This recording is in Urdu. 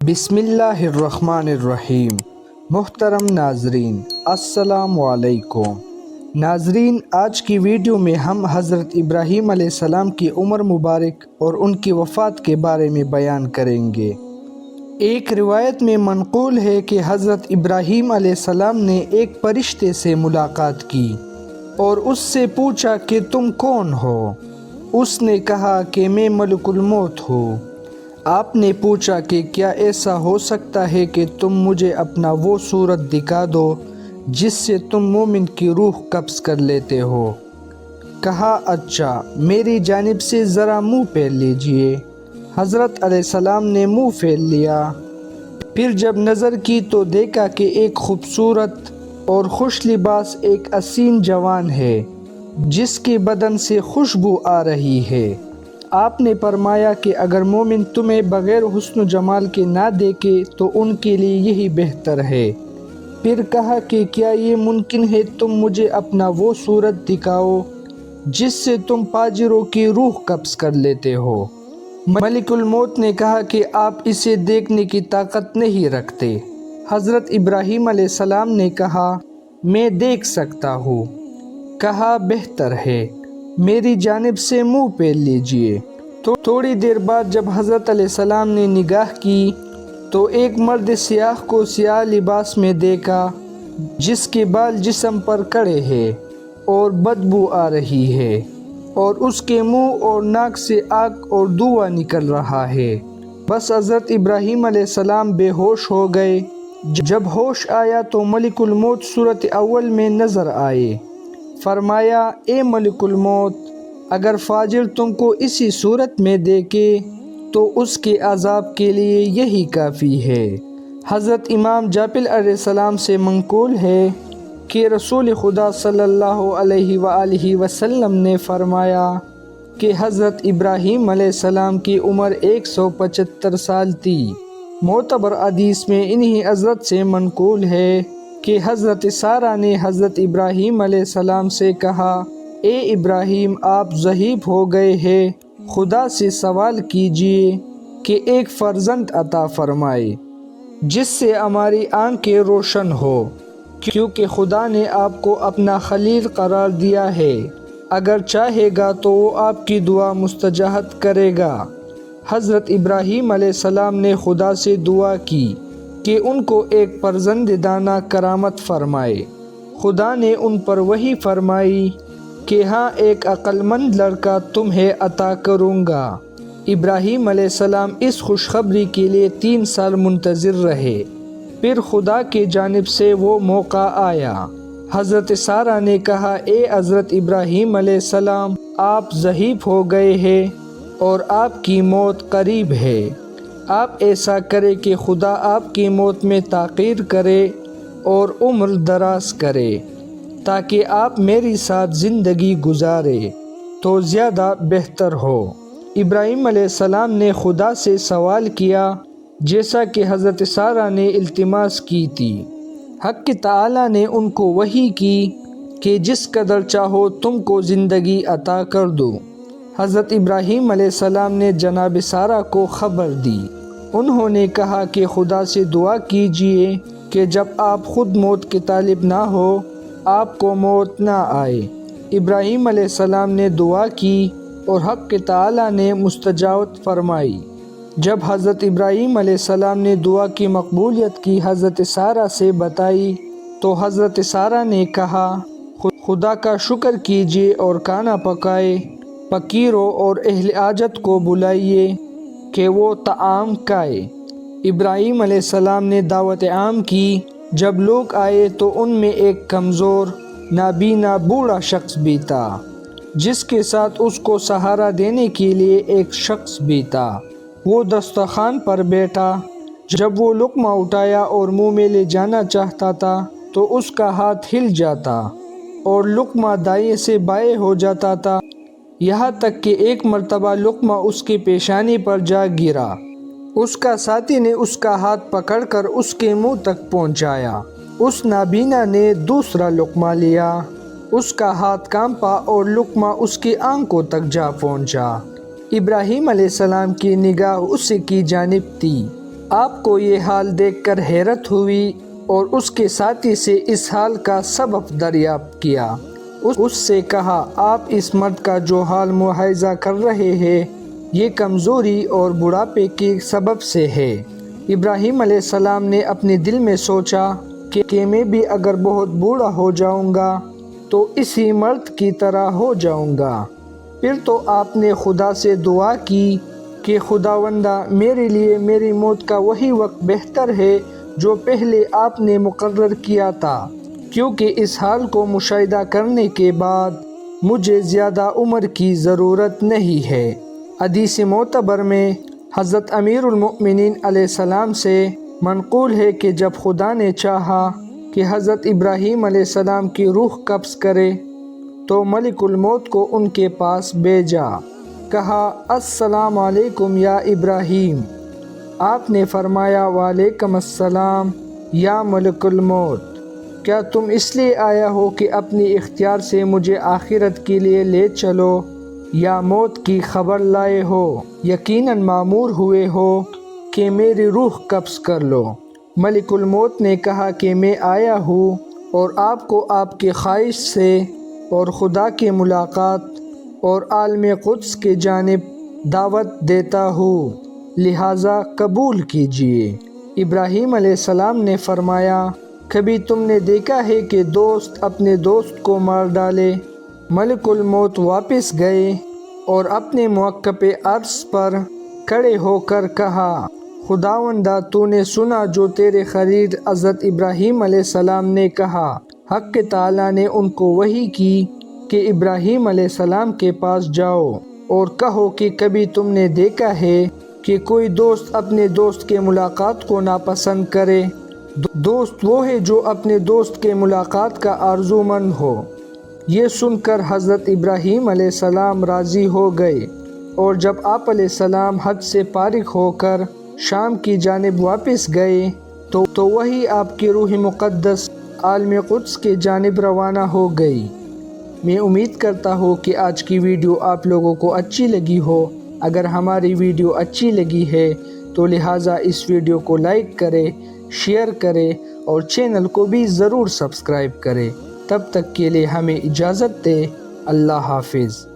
بسم اللہ الرحمن الرحیم۔ محترم ناظرین، السلام علیکم۔ ناظرین، آج کی ویڈیو میں ہم حضرت ابراہیم علیہ السلام کی عمر مبارک اور ان کی وفات کے بارے میں بیان کریں گے۔ ایک روایت میں منقول ہے کہ حضرت ابراہیم علیہ السلام نے ایک فرشتے سے ملاقات کی اور اس سے پوچھا کہ تم کون ہو؟ اس نے کہا کہ میں ملک الموت ہوں۔ آپ نے پوچھا کہ کیا ایسا ہو سکتا ہے کہ تم مجھے اپنا وہ صورت دکھا دو جس سے تم مومن کی روح قبض کر لیتے ہو؟ کہا اچھا، میری جانب سے ذرا منہ پھیر لیجئے۔ حضرت علیہ السلام نے منہ پھیر لیا۔ پھر جب نظر کی تو دیکھا کہ ایک خوبصورت اور خوش لباس ایک حسین جوان ہے جس کے بدن سے خوشبو آ رہی ہے۔ آپ نے فرمایا کہ اگر مومن تمہیں بغیر حسن و جمال کے نہ دیکھے تو ان کے لیے یہی بہتر ہے۔ پھر کہا کہ کیا یہ ممکن ہے تم مجھے اپنا وہ صورت دکھاؤ جس سے تم فاجروں کی روح قبض کر لیتے ہو؟ ملک الموت نے کہا کہ آپ اسے دیکھنے کی طاقت نہیں رکھتے۔ حضرت ابراہیم علیہ السلام نے کہا میں دیکھ سکتا ہوں۔ کہا بہتر ہے، میری جانب سے منہ پھیر لیجئے۔ تھوڑی دیر بعد جب حضرت علیہ السلام نے نگاہ کی تو ایک مرد سیاہ کو سیاہ لباس میں دیکھا جس کے بال جسم پر کڑے ہیں اور بدبو آ رہی ہے اور اس کے منہ اور ناک سے آگ اور دھواں نکل رہا ہے۔ بس حضرت ابراہیم علیہ السلام بے ہوش ہو گئے۔ جب ہوش آیا تو ملک الموت صورت اول میں نظر آئے۔ فرمایا اے ملک الموت، اگر فاجر تم کو اسی صورت میں دیکھے تو اس کے عذاب کے لیے یہی کافی ہے۔ حضرت امام جابر علیہ السلام سے منقول ہے کہ رسول خدا صلی اللہ علیہ وآلہ وسلم نے فرمایا کہ حضرت ابراہیم علیہ السلام کی عمر 175 سال تھی۔ معتبر حدیث میں انہی حضرت سے منقول ہے کہ حضرت سارہ نے حضرت ابراہیم علیہ السلام سے کہا اے ابراہیم، آپ ضعیف ہو گئے ہیں، خدا سے سوال کیجئے کہ ایک فرزند عطا فرمائے جس سے ہماری آنکھیں روشن ہو، کیونکہ خدا نے آپ کو اپنا خلیل قرار دیا ہے، اگر چاہے گا تو وہ آپ کی دعا مستجاب کرے گا۔ حضرت ابراہیم علیہ السلام نے خدا سے دعا کی کہ ان کو ایک فرزند دانا کرامت فرمائے۔ خدا نے ان پر وحی فرمائی کہ ہاں، ایک عقل مند لڑکا تمہیں عطا کروں گا۔ ابراہیم علیہ السلام اس خوشخبری کے لیے 3 سال منتظر رہے۔ پھر خدا کی جانب سے وہ موقع آیا۔ حضرت سارہ نے کہا اے حضرت ابراہیم علیہ السلام، آپ ضعیف ہو گئے ہیں اور آپ کی موت قریب ہے۔ آپ ایسا کرے کہ خدا آپ کی موت میں تاخیر کرے اور عمر دراز کرے تاکہ آپ میری ساتھ زندگی گزارے تو زیادہ بہتر ہو۔ ابراہیم علیہ السلام نے خدا سے سوال کیا جیسا کہ حضرت سارہ نے التماس کی تھی۔ حق تعالی نے ان کو وحی کی کہ جس قدر چاہو تم کو زندگی عطا کر دوں۔ حضرت ابراہیم علیہ السلام نے جناب سارہ کو خبر دی۔ انہوں نے کہا کہ خدا سے دعا کیجئے کہ جب آپ خود موت کے طالب نہ ہو، آپ کو موت نہ آئے۔ ابراہیم علیہ السلام نے دعا کی اور حق تعالی نے مستجاب فرمائی۔ جب حضرت ابراہیم علیہ السلام نے دعا کی مقبولیت کی حضرت سارہ سے بتائی تو حضرت سارہ نے کہا خدا کا شکر کیجئے اور کھانا پکائے، فقیروں اور اہل حاجت کو بلائیے کہ وہ طعام کھائے۔ ابراہیم علیہ السلام نے دعوت عام کی۔ جب لوگ آئے تو ان میں ایک کمزور نابینا بوڑھا شخص بھی تھا جس کے ساتھ اس کو سہارا دینے کے لیے ایک شخص بھی تھا۔ وہ دسترخوان پر بیٹھا۔ جب وہ لقمہ اٹھایا اور منہ میں لے جانا چاہتا تھا تو اس کا ہاتھ ہل جاتا اور لقمہ دائیں سے بائیں ہو جاتا تھا، یہاں تک کہ ایک مرتبہ لقمہ اس کے پیشانی پر جا گرا۔ اس کا ساتھی نے اس کا ہاتھ پکڑ کر اس کے منہ تک پہنچایا۔ اس نابینا نے دوسرا لقمہ لیا۔ اس کا ہاتھ کانپا اور لقمہ اس کی آنکھوں تک جا پہنچا۔ ابراہیم علیہ السلام کی نگاہ اس کی جانب تھی۔ آپ کو یہ حال دیکھ کر حیرت ہوئی اور اس کے ساتھی سے اس حال کا سبب دریافت کیا۔ اس سے کہا، آپ اس مرد کا جو حال ملاحظہ کر رہے ہیں یہ کمزوری اور بڑھاپے کے سبب سے ہے۔ ابراہیم علیہ السلام نے اپنے دل میں سوچا کہ میں بھی اگر بہت بوڑھا ہو جاؤں گا تو اسی مرد کی طرح ہو جاؤں گا۔ پھر تو آپ نے خدا سے دعا کی کہ خداوندا، میرے لیے میری موت کا وہی وقت بہتر ہے جو پہلے آپ نے مقرر کیا تھا، کیونکہ اس حال کو مشاہدہ کرنے کے بعد مجھے زیادہ عمر کی ضرورت نہیں ہے۔ حدیث معتبر میں حضرت امیر المؤمنین علیہ السلام سے منقول ہے کہ جب خدا نے چاہا کہ حضرت ابراہیم علیہ السلام کی روح قبض کرے تو ملک الموت کو ان کے پاس بھیجا۔ کہا، السلام علیکم یا ابراہیم۔ آپ نے فرمایا، وعلیکم السلام یا ملک الموت۔ کیا تم اس لیے آیا ہو کہ اپنی اختیار سے مجھے آخرت کے لیے لے چلو یا موت کی خبر لائے ہو؟ یقیناً مامور ہوئے ہو کہ میری روح قبض کر لو۔ ملک الموت نے کہا کہ میں آیا ہوں اور آپ کو آپ کے خواہش سے اور خدا کی ملاقات اور عالم قدس کی جانب دعوت دیتا ہوں، لہٰذا قبول کیجیے۔ ابراہیم علیہ السلام نے فرمایا، کبھی تم نے دیکھا ہے کہ دوست اپنے دوست کو مار ڈالے؟ ملک الموت واپس گئے اور اپنے موقف عرض پر کھڑے ہو کر کہا، خداوندا، تو نے سنا جو تیرے خلیل حضرت ابراہیم علیہ السلام نے کہا۔ حق تعالیٰ نے ان کو وحی کی کہ ابراہیم علیہ السلام کے پاس جاؤ اور کہو کہ کبھی تم نے دیکھا ہے کہ کوئی دوست اپنے دوست کے ملاقات کو ناپسند کرے؟ دوست وہ ہے جو اپنے دوست کے ملاقات کا آرزومند ہو۔ یہ سن کر حضرت ابراہیم علیہ السلام راضی ہو گئے، اور جب آپ علیہ السلام حج سے فارغ ہو کر شام کی جانب واپس گئے تو وہی آپ کی روح مقدس عالم قدس کی جانب روانہ ہو گئی۔ میں امید کرتا ہوں کہ آج کی ویڈیو آپ لوگوں کو اچھی لگی ہو۔ اگر ہماری ویڈیو اچھی لگی ہے تو لہٰذا اس ویڈیو کو لائک کرے، شیئر کرے اور چینل کو بھی ضرور سبسکرائب کرے۔ تب تک کے لیے ہمیں اجازت دے۔ اللہ حافظ۔